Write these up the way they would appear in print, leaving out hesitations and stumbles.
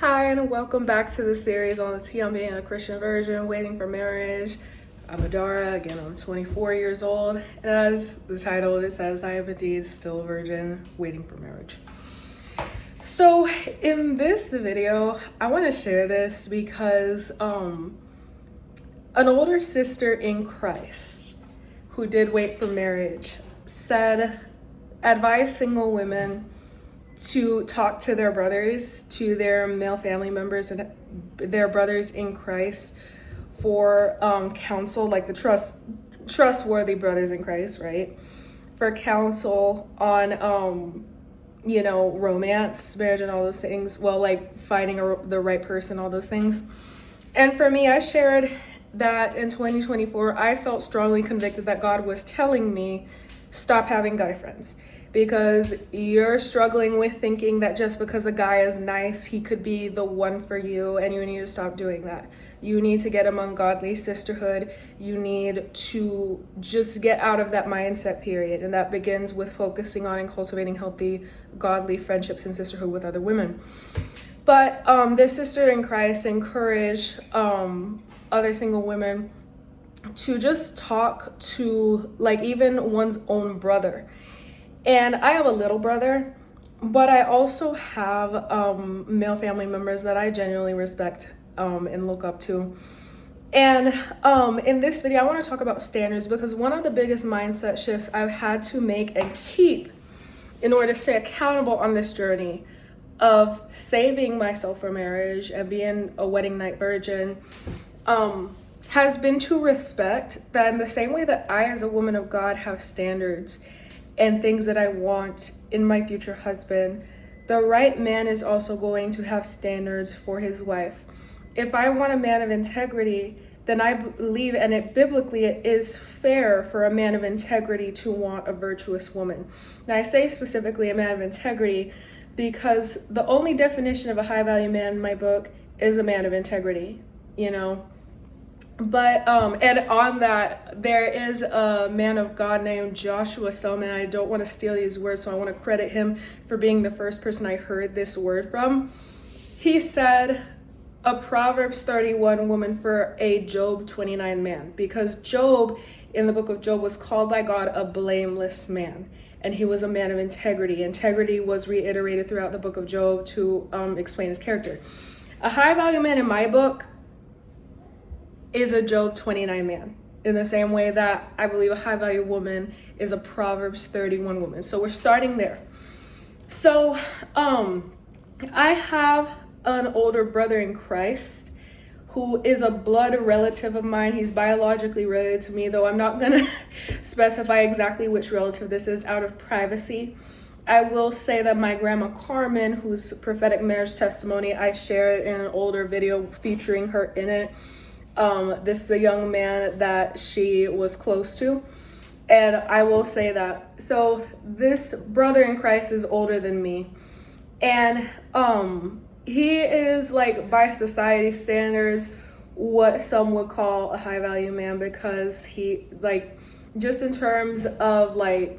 Hi, and welcome back to the series on the Tia Benbow Christian Virgin, Waiting for Marriage. I'm Adara. Again, I'm 24 years old. And as the title of it says, I am indeed still a virgin, waiting for marriage. So in this video, I want to share this because an older sister in Christ who did wait for marriage said, advise single women to talk to their brothers, to their male family members and their brothers in Christ for counsel, like the trustworthy brothers in Christ, right? For counsel on, romance, marriage, and all those things. Well, like finding the right person, all those things. And for me, I shared that in 2024, I felt strongly convicted that God was telling me, stop having guy friends. Because you're struggling with thinking that just because a guy is nice, he could be the one for you, and you need to stop doing that. You need to get among godly sisterhood. You need to just get out of that mindset, period. And that begins with focusing on and cultivating healthy, godly friendships and sisterhood with other women. But this sister in Christ encouraged other single women to just talk to, like, even one's own brother. And I have a little brother, but I also have male family members that I genuinely respect and look up to. And in this video, I want to talk about standards, because one of the biggest mindset shifts I've had to make and keep in order to stay accountable on this journey of saving myself for marriage and being a wedding night virgin has been to respect that in the same way that I, as a woman of God, have standards and things that I want in my future husband, the right man is also going to have standards for his wife. If I want a man of integrity, then I believe, and biblically it is fair for a man of integrity to want a virtuous woman. Now I say specifically a man of integrity because the only definition of a high value man in my book is a man of integrity, But, and on that, there is a man of God named Joshua Selman. I don't want to steal his words, so I want to credit him for being the first person I heard this word from. He said, a Proverbs 31 woman for a Job 29 man, because Job, in the book of Job, was called by God a blameless man, and he was a man of integrity. Integrity was reiterated throughout the book of Job to explain his character. A high value man in my book is a Job 29 man, in the same way that I believe a high value woman is a Proverbs 31 woman. So we're starting there. So I have an older brother in Christ who is a blood relative of mine. He's biologically related to me, though I'm not gonna specify exactly which relative this is out of privacy. I will say that my grandma Carmen, whose prophetic marriage testimony I shared in an older video featuring her in it, this is a young man that she was close to. And I will say that. So this brother in Christ is older than me. And he is, like, by society standards, what some would call a high value man, because he, like, just in terms of, like,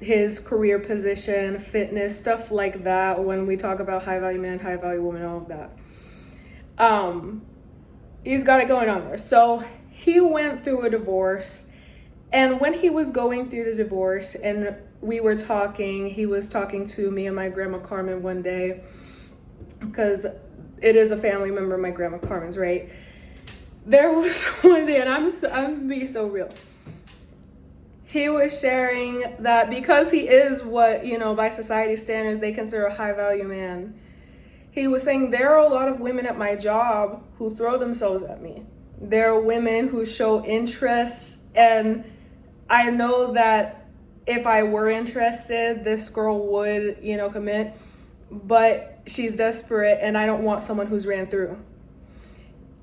his career position, fitness, stuff like that, when we talk about high value man, high value woman, all of that. He's got it going on there. So he went through a divorce, and when he was going through the divorce and we were talking, he was talking to me and my grandma Carmen one day, because it is a family member of my grandma Carmen's, right? There was one day, and I'm being so real. He was sharing that because he is what, by society standards, they consider a high value man. He was saying there are a lot of women at my job who throw themselves at me. There are women who show interest, and I know that if I were interested, this girl would, commit, but she's desperate and I don't want someone who's ran through.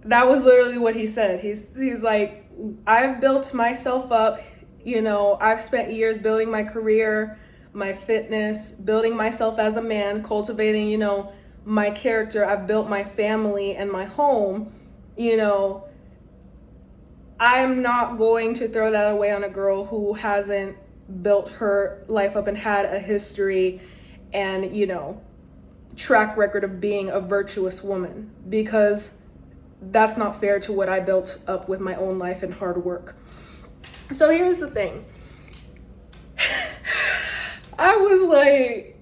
That was literally what he said. He's like, I've built myself up, I've spent years building my career, my fitness, building myself as a man, cultivating, my character. I've built my family and my home. I'm not going to throw that away on a girl who hasn't built her life up and had a history and, track record of being a virtuous woman, because that's not fair to what I built up with my own life and hard work. So here's the thing. I was like,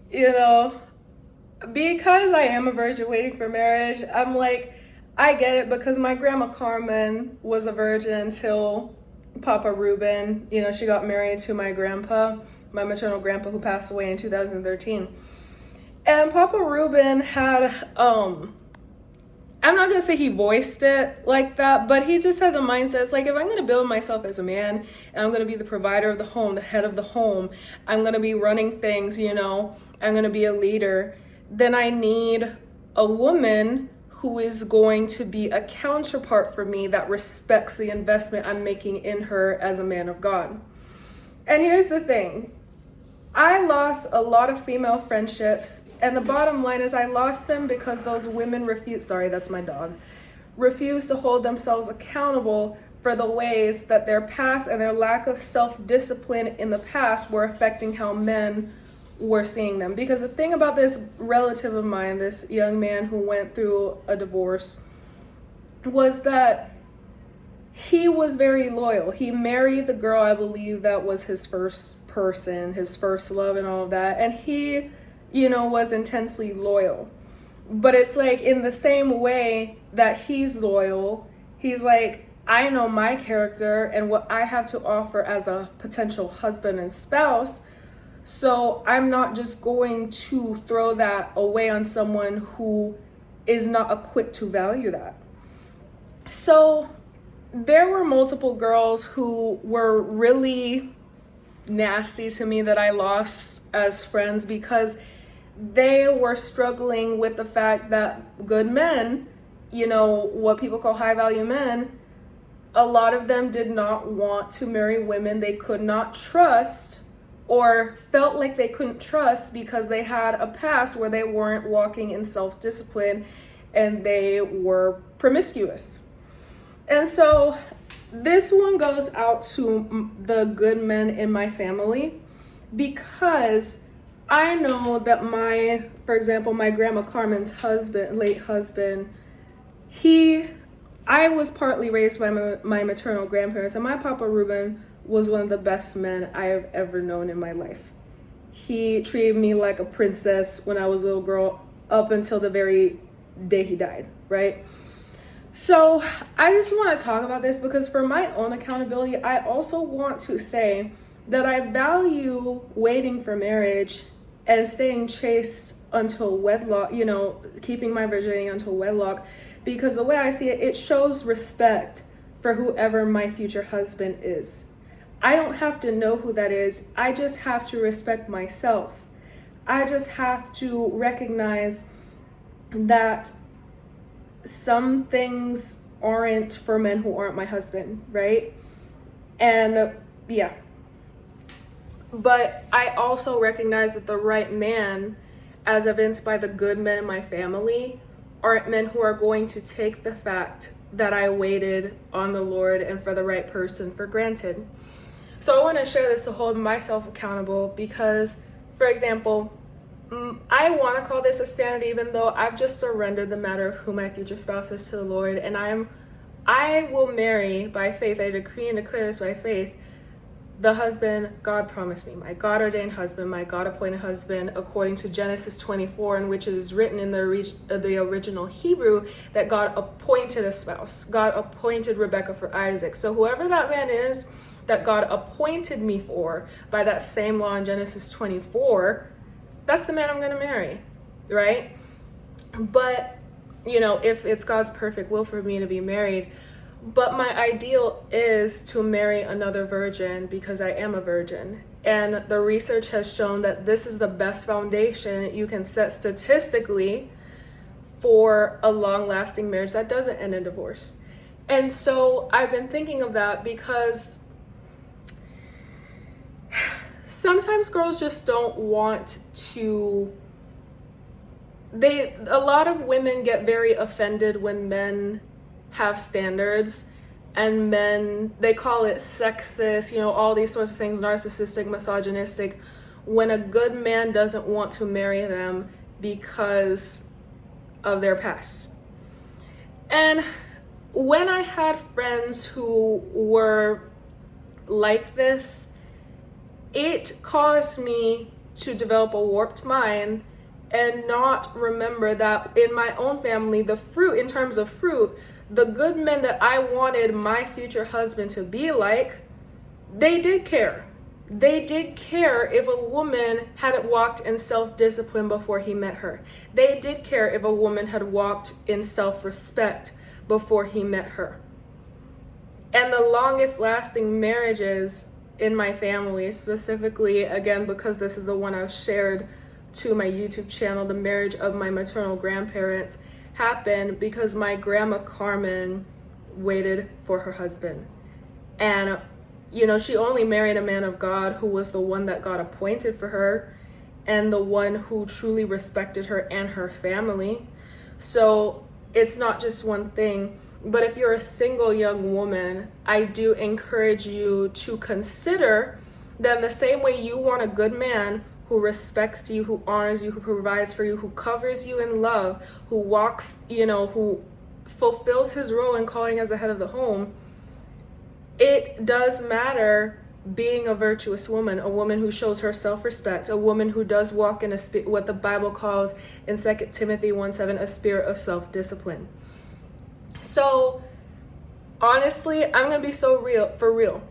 because I am a virgin waiting for marriage, I'm like, I get it, because my grandma Carmen was a virgin until Papa Reuben, she got married to my grandpa, my maternal grandpa, who passed away in 2013. And Papa Reuben had, I'm not going to say he voiced it like that, but he just had the mindset, it's like, if I'm going to build myself as a man, and I'm going to be the provider of the home, the head of the home, I'm going to be running things, I'm going to be a leader, then I need a woman who is going to be a counterpart for me that respects the investment I'm making in her as a man of God. And here's the thing. I lost a lot of female friendships, and the bottom line is I lost them because those women refused to hold themselves accountable for the ways that their past and their lack of self-discipline in the past were affecting how men were seeing them. Because the thing about this relative of mine, this young man who went through a divorce, was that he was very loyal. He married the girl, I believe, that was his first person, his first love and all of that. And he, was intensely loyal. But it's like, in the same way that he's loyal, he's like, I know my character and what I have to offer as a potential husband and spouse. So I'm not just going to throw that away on someone who is not equipped to value that. So there were multiple girls who were really nasty to me that I lost as friends, because they were struggling with the fact that good men, what people call high value men, a lot of them did not want to marry women they could not trust, or felt like they couldn't trust, because they had a past where they weren't walking in self-discipline and they were promiscuous. And so this one goes out to the good men in my family, because I know that for example, my grandma Carmen's late husband, I was partly raised by my maternal grandparents, and my Papa Reuben was one of the best men I have ever known in my life. He treated me like a princess when I was a little girl, up until the very day he died, right? So I just want to talk about this, because for my own accountability, I also want to say that I value waiting for marriage and staying chaste until wedlock, keeping my virginity until wedlock, because the way I see it, it shows respect for whoever my future husband is. I don't have to know who that is. I just have to respect myself. I just have to recognize that some things aren't for men who aren't my husband, right? And yeah. But I also recognize that the right man, as evinced by the good men in my family, aren't men who are going to take the fact that I waited on the Lord and for the right person for granted. So I want to share this to hold myself accountable, because, for example, I want to call this a standard, even though I've just surrendered the matter of who my future spouse is to the Lord, and I will marry by faith. I decree and declare this by faith, the husband God promised me, my God ordained husband, my God appointed husband, according to Genesis 24, in which it is written in the original Hebrew that God appointed a spouse. God appointed Rebecca for Isaac. So whoever that man is that God appointed me for by that same law in Genesis 24, that's the man I'm going to marry, right? But, if it's God's perfect will for me to be married, but my ideal is to marry another virgin, because I am a virgin. And the research has shown that this is the best foundation you can set statistically for a long-lasting marriage that doesn't end in divorce. And so I've been thinking of that, because sometimes girls just don't want to. A lot of women get very offended when men have standards, and men, they call it sexist, all these sorts of things, narcissistic, misogynistic. When a good man doesn't want to marry them, because of their past. And when I had friends who were like this, it caused me to develop a warped mind and not remember that in my own family, the fruit, in terms of fruit, the good men that I wanted my future husband to be like, they did care. They did care if a woman had walked in self-discipline before he met her. They did care if a woman had walked in self-respect before he met her. And the longest lasting marriages in my family, specifically, again, because this is the one I've shared to my YouTube channel, the marriage of my maternal grandparents, happened because my grandma Carmen waited for her husband. And, you know, she only married a man of God who was the one that God appointed for her and the one who truly respected her and her family. So it's not just one thing. But if you're a single young woman, I do encourage you to consider that in the same way you want a good man who respects you, who honors you, who provides for you, who covers you in love, who walks, you know, who fulfills his role and calling as the head of the home, it does matter being a virtuous woman, a woman who shows her self-respect, a woman who does walk in what the Bible calls in 2 Timothy 1:7, a spirit of self-discipline. So honestly, I'm gonna be for real.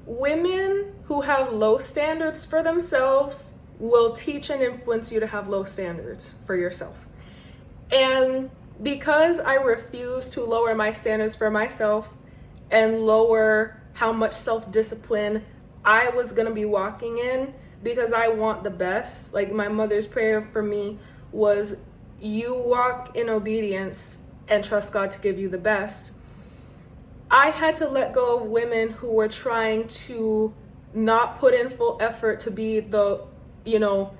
Women who have low standards for themselves will teach and influence you to have low standards for yourself. And because I refuse to lower my standards for myself and lower how much self-discipline I was gonna be walking in, because I want the best, like my mother's prayer for me was, you walk in obedience and trust God to give you the best. I had to let go of women who were trying to not put in full effort to be the, you know,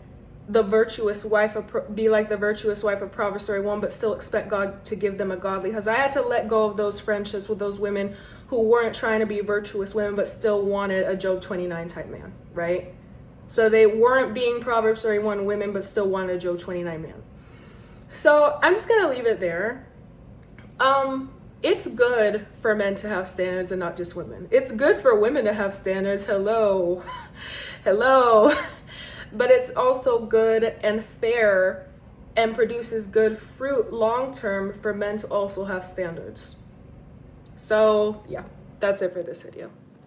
the virtuous wife, be like the virtuous wife of Proverbs 31, but still expect God to give them a godly husband. I had to let go of those friendships with those women who weren't trying to be virtuous women, but still wanted a Job 29 type man, right? So they weren't being Proverbs 31 women, but still wanted a Job 29 man. So I'm just gonna leave it there. It's good for men to have standards and not just women. It's good for women to have standards. Hello. But it's also good and fair and produces good fruit long-term for men to also have standards. So yeah, that's it for this video.